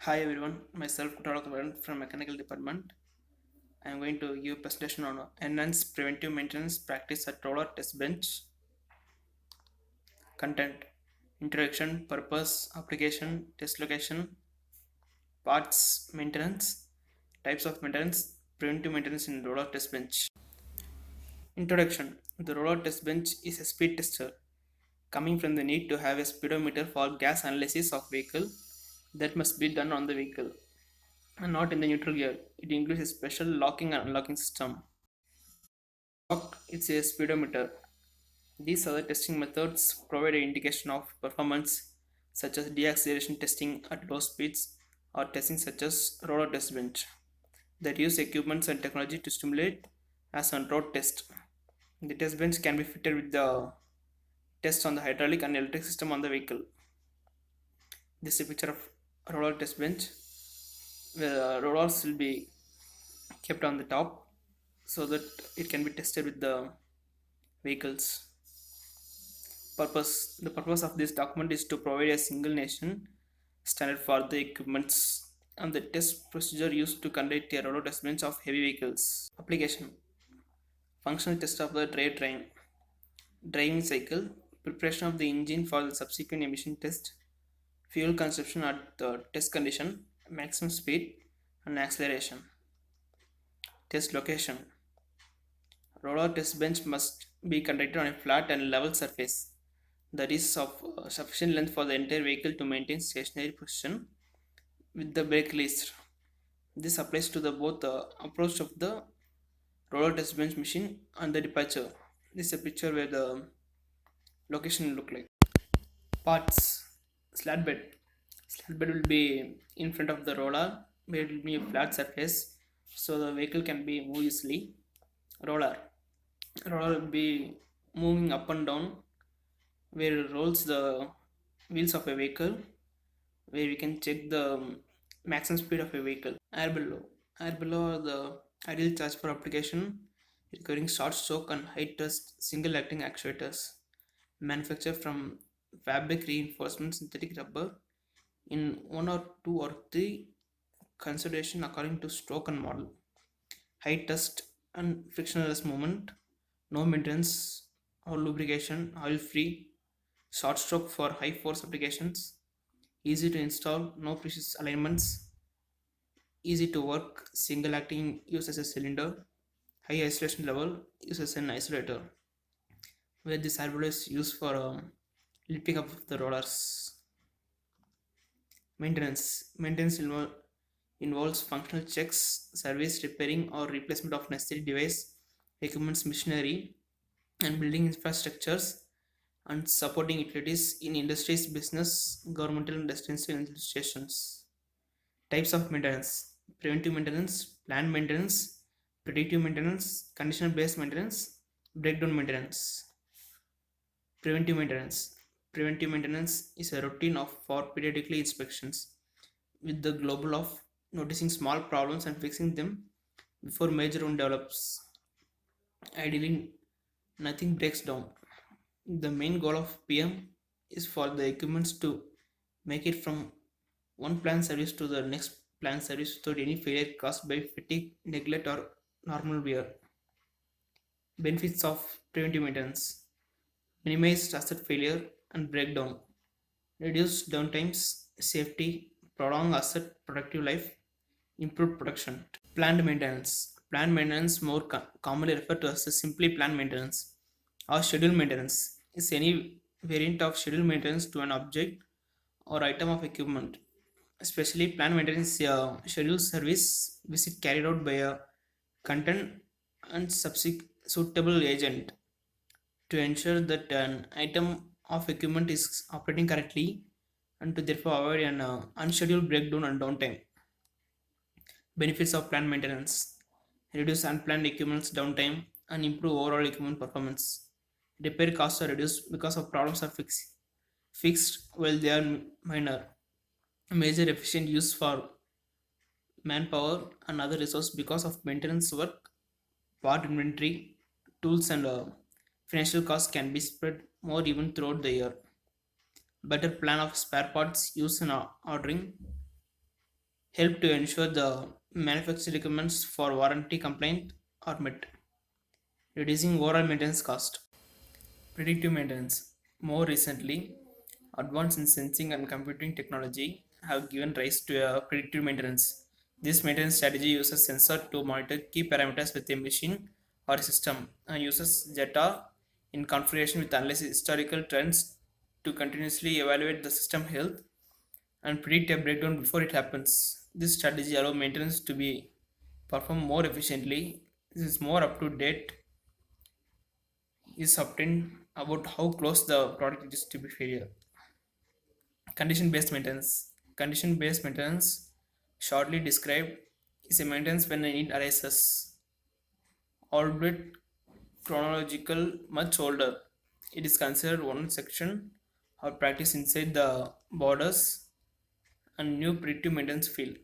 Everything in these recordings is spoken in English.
Hi everyone, myself Kutarakaran from Mechanical Department. I am going to give a presentation on enhanced preventive maintenance practice at roller test bench. Content: Introduction, Purpose, Application, Test Location, Parts, Maintenance, Types of Maintenance, Preventive Maintenance in roller test bench. Introduction: The roller test bench is a speed tester coming from the need to have a speedometer for gas analysis of vehicle that must be done on the vehicle and not in the neutral gear. It includes a special locking and unlocking system. Locked, it's a speedometer. These other testing methods provide an indication of performance, such as deacceleration testing at low speeds or testing such as roller test bench, that use equipments and technology to stimulate as on road test. The test bench can be fitted with the test on the hydraulic and electric system on the vehicle. This is a picture of roller test bench where rollers will be kept on the top so that it can be tested with the vehicles. The purpose of this document is to provide a single nation standard for the equipments and the test procedure used to conduct a road test bench of heavy vehicles. Application: Functional test of the drivetrain, driving cycle, preparation of the engine for the subsequent emission test, fuel consumption at the test condition, maximum speed and acceleration. Test location: Roller test bench must be conducted on a flat and level surface that is of sufficient length for the entire vehicle to maintain stationary position with the brake released. This applies to the both the approach of the roller test bench machine and the departure. This is a picture where the location look like. Parts: Slat bed. Slat bed will be in front of the roller where it will be a flat surface so the vehicle can be moved easily. Roller. Roller will be moving up and down where it rolls the wheels of a vehicle where we can check the maximum speed of a vehicle. Air below. Air below are the ideal charge for application requiring short stroke and high thrust single acting actuators manufactured from fabric reinforcement synthetic rubber in one or two or three consideration according to stroke and model. High thrust and frictionless movement, no maintenance or lubrication, oil free, short stroke for high force applications, easy to install, no precise alignments, easy to work, single acting uses a cylinder, high isolation level uses an isolator, where this arbor is used for lifting up the rollers. Maintenance involves functional checks, service, repairing, or replacement of necessary device, equipments, machinery, and building infrastructures and supporting utilities in industries, business, governmental, and residential institutions. Types of maintenance: preventive maintenance, planned maintenance, predictive maintenance, condition based maintenance, breakdown maintenance. Preventive maintenance. Preventive maintenance is a routine of for periodically inspections with the goal of noticing small problems and fixing them before major one develops. Ideally, nothing breaks down. The main goal of PM is for the equipments to make it from one plant service to the next plant service without any failure caused by fatigue, neglect, or normal wear. Benefits of preventive maintenance: minimize asset failure and breakdown, reduce downtimes, safety, prolong asset productive life, improve production. Planned maintenance. Planned maintenance, more commonly referred to as simply planned maintenance or scheduled maintenance, is any variant of scheduled maintenance to an object or item of equipment. Especially planned maintenance scheduled service visit carried out by a content and suitable agent to ensure that an item of equipment is operating correctly and to therefore avoid an unscheduled breakdown and downtime. Benefits of planned maintenance: reduce unplanned equipment's downtime and improve overall equipment performance. Repair costs are reduced because of problems are fixed while they are minor. Major efficient use for manpower and other resources because of maintenance work, part inventory, tools, and financial costs can be spread more even throughout the year. Better plan of spare parts use and ordering. help to ensure the manufacturer requirements for warranty complaint are met, reducing overall maintenance cost. Predictive maintenance. More recently, advances in sensing and computing technology have given rise to a predictive maintenance. This maintenance strategy uses sensor to monitor key parameters with a machine or system and uses data in configuration with analysis historical trends to continuously evaluate the system health and predict a breakdown before it happens. This strategy allows maintenance to be performed more efficiently. This is more up to date is obtained about how close the product is to be failure. Condition based maintenance. Condition based maintenance, shortly described, is a maintenance when a need arises, albeit chronological much older. It is considered one section or practice inside the borders and new predictive maintenance field,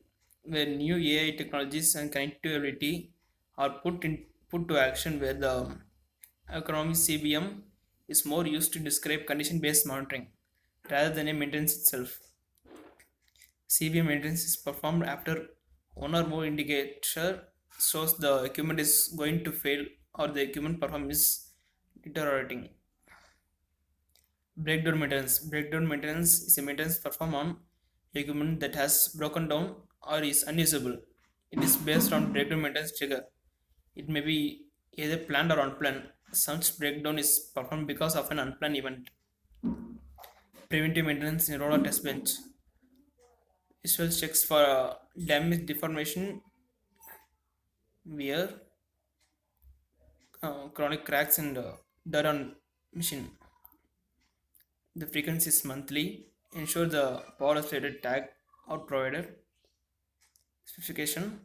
where new AI technologies and connectivity are put to action where the economic CBM is more used to describe condition based monitoring rather than a maintenance itself. CBM maintenance is performed after one or more indicator shows the equipment is going to fail or the equipment performance is deteriorating. Breakdown maintenance. Breakdown maintenance is a maintenance performed on equipment that has broken down or is unusable. It is based on breakdown maintenance trigger. It may be either planned or unplanned. Such breakdown is performed because of an unplanned event. Preventive maintenance in roller test bench. Visual checks for damage, deformation, wear, chronic cracks, and dirt on machine. The frequency is monthly. Ensure the power isolated tag out provided. Specification.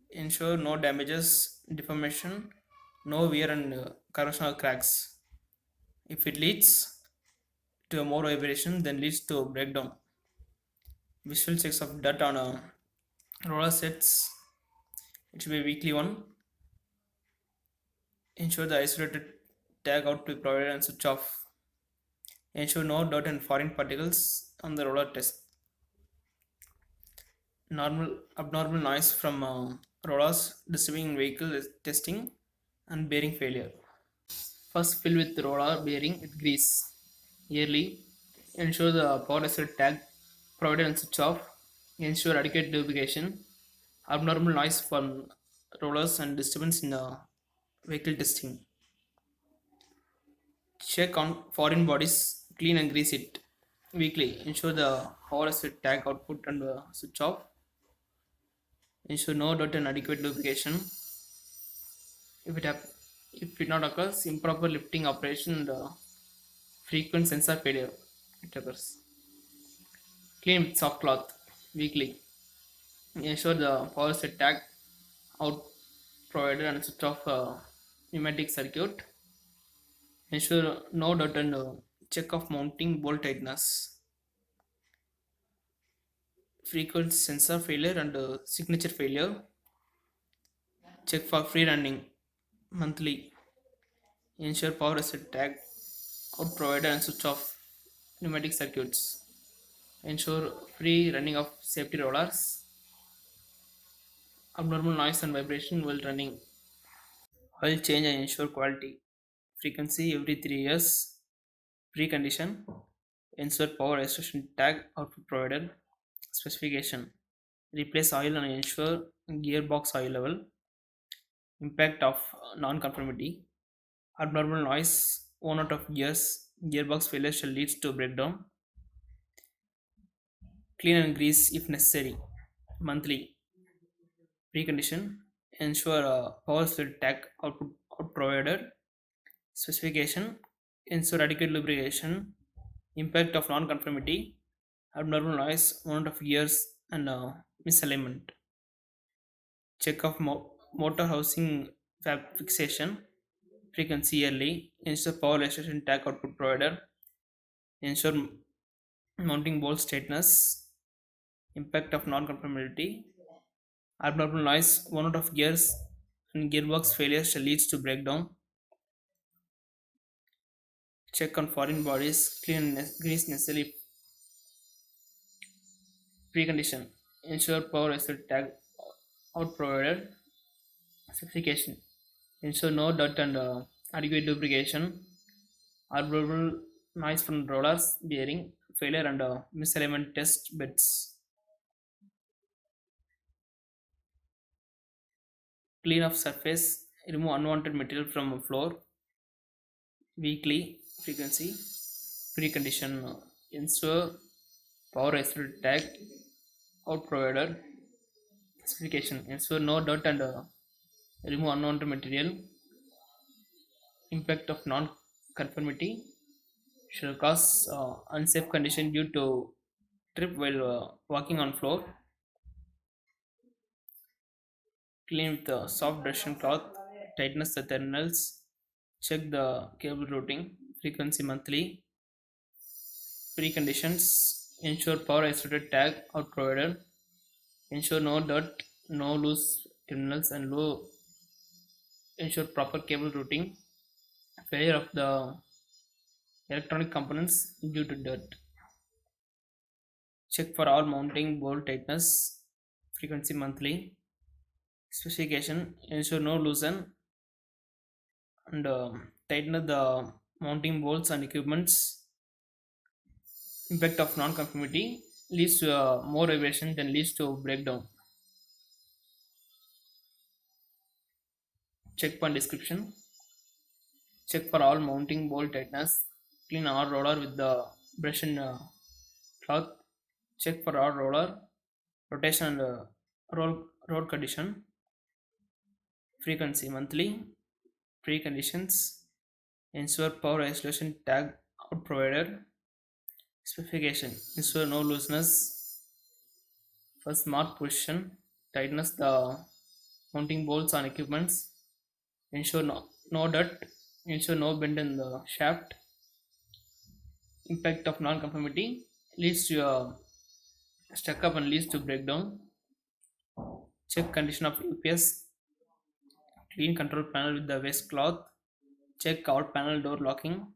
Ensure no damages, deformation, no wear and corrosion or cracks. If it leads to a more vibration, then leads to a breakdown. Visual checks of dirt on roller sets. It should be a weekly one. Ensure the isolated tag out to be provided and switch off. Ensure no dirt and foreign particles on the roller test. Normal abnormal noise from rollers disturbing vehicle testing and bearing failure. First fill with roller bearing with grease. Yearly. Ensure the power asset tag provided and switch off. Ensure adequate lubrication. Abnormal noise from rollers and disturbance in vehicle testing. Check on foreign bodies, clean and grease it weekly. Ensure the power asset tag output and switch off. Ensure no dirt and adequate lubrication. If if it not occurs, improper lifting operation and frequent sensor failure it occurs. Clean with soft cloth weekly. Ensure the power set tag out provided and switch off pneumatic circuit. Ensure no dirt and check of mounting bolt tightness. Frequent sensor failure and signature failure. Check for free running monthly. Ensure power reset tag out provider and switch off pneumatic circuits. Ensure free running of safety rollers. Abnormal noise and vibration while running. Oil change and ensure quality. Frequency every 3 years. Precondition. Ensure power restoration tag output provider. Specification. Replace oil and ensure gearbox oil level. Impact of non-conformity. Abnormal noise, 1 out of gears, gearbox failure shall lead to breakdown. Clean and grease if necessary. Monthly. Precondition. Ensure power fluid tag output out provided. Specification. Ensure adequate lubrication. Impact of non-conformity. Abnormal noise, 1 out of gears and misalignment. Check of motor housing fixation. Frequency yearly. Ensure power restoration tag output provider. Ensure mounting bolt straightness, impact of non-conformity, abnormal noise, 1 out of gears, and gearbox failure shall lead to breakdown. Check on foreign bodies, clean and grease necessary. Precondition. ensure power isolated tag out provided. Specification, ensure no dirt and adequate lubrication, arborial noise from rollers, bearing failure and misalignment test beds. Clean of surface, remove unwanted material from floor weekly frequency. Precondition, ensure power isolated tag out provider. Specification, ensure no dirt and remove unwanted material. Impact of non-conformity, should cause unsafe condition due to trip while walking on floor. Clean with a soft brush and cloth. Tightness the terminals. Check the cable routing frequency monthly. Preconditions, ensure power isolated tag out provider. Ensure no dirt, no loose terminals, and low. Ensure proper cable routing. Failure of the electronic components due to dirt. Check for all mounting bolt tightness frequency monthly. Specification, ensure no loosen and tighten the mounting bolts and equipments. Impact of non-conformity, leads to more vibration than leads to breakdown. Checkpoint description, check for all mounting bolt tightness. Clean all roller with the brush and cloth. Check for all roller rotation and road condition. Frequency monthly. Preconditions, ensure power isolation tag out provider. Specification, ensure no looseness. For smart position, tightness the mounting bolts on equipments. Ensure no dirt. Ensure no bend in the shaft. Impact of non-conformity, leads to stuck up and leads to breakdown. Check condition of UPS. Clean control panel with the waste cloth. Check out panel door locking.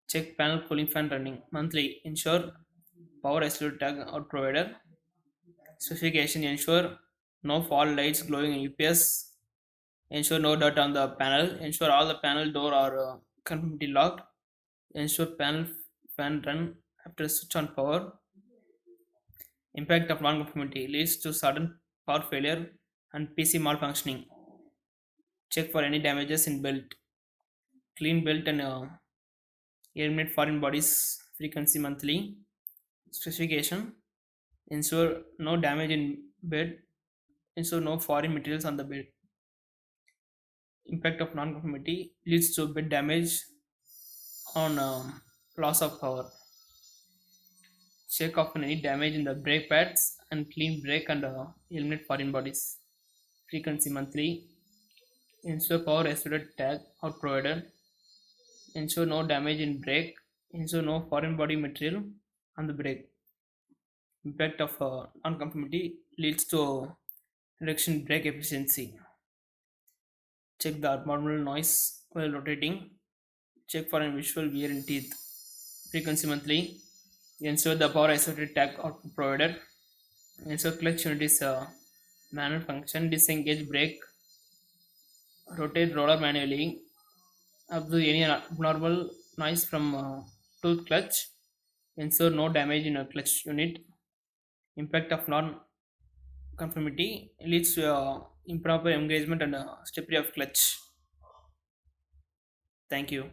Check panel cooling fan running monthly. Ensure power isolated tag out provider. Specification, ensure no fall lights glowing in UPS. Ensure no dirt on the panel. Ensure all the panel door are conformity locked. Ensure panel fan run after switch on power. Impact of non-conformity, leads to sudden power failure and PC malfunctioning. Check for any damages in belt. Clean belt and eliminate foreign bodies frequency monthly. Specification, ensure no damage in bed. Ensure no foreign materials on the bed. Impact of non-conformity, leads to bed damage on loss of power. Check of any damage in the brake pads and clean brake and eliminate foreign bodies frequency monthly. Ensure power isolated tag out provider. Ensure no damage in brake. Ensure no foreign body material on the brake. Impact of non-conformity, leads to reduction in brake efficiency. Check the abnormal noise while rotating. Check for a visual wear in teeth frequency monthly. Ensure the power isolated tag output provider. Ensure clutch unit is manual function. Disengage brake. Rotate roller manually. Observe any abnormal noise from tooth clutch. Ensure no damage in a clutch unit. Impact of non-conformity, leads to improper engagement and slippery of clutch. Thank you.